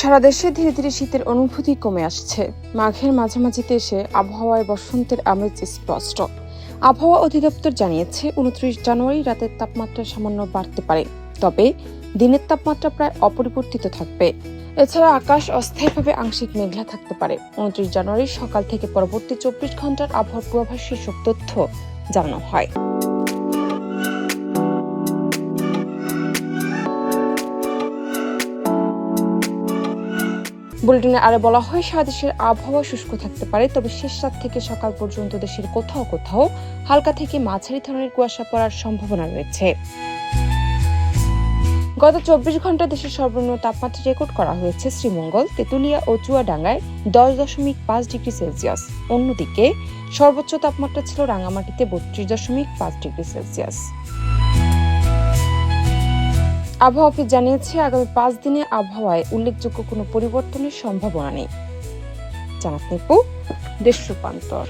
সারা দেশে ধীরে ধীরে শীতের অনুভূতি কমে আসছে। মাঘের মাঝামাঝিতে এসে আবহাওয়ায় বসন্তের আমেজ স্পষ্ট। আবহাওয়া অধিদপ্তর জানিয়েছে 29 জানুয়ারি রাতের তাপমাত্রা সামান্য বাড়তে পারে, তবে দিনের তাপমাত্রা প্রায় অপরিবর্তিত থাকবে। এছাড়া আকাশ অস্থায়ীভাবে আংশিক মেঘলা থাকতে পারে। 29 জানুয়ারি সকাল থেকে পরবর্তী 24 ঘন্টার আবহাওয়ার পূর্বাভাস শীর্ষক তথ্য জানানো হয়। বুলেটিনে আরো বলা হয়, সারা দেশের আবহাওয়া শুষ্ক থাকতে পারে, তবে শেষ রাত থেকে সকাল পর্যন্ত দেশের কোথাও কোথাও হালকা থেকে মাঝারি ধরনের কুয়াশা পড়ার সম্ভাবনা রয়েছে। গত 24 ঘন্টা দেশের সর্বনিম্ন তাপমাত্রা রেকর্ড করা হয়েছে শ্রীমঙ্গল, তেঁতুলিয়া ও চুয়াডাঙ্গায় 10.5 ডিগ্রি সেলসিয়াস। অন্যদিকে সর্বোচ্চ তাপমাত্রা ছিল রাঙামাটিতে 32.5 ডিগ্রি সেলসিয়াস। আবহাওয়া অফিস জানিয়েছে, আগামী 5 দিনে আবহাওয়ায় উল্লেখযোগ্য কোনো পরিবর্তনের সম্ভাবনা নেই। জানাত নিপু, দেশ রূপান্তর।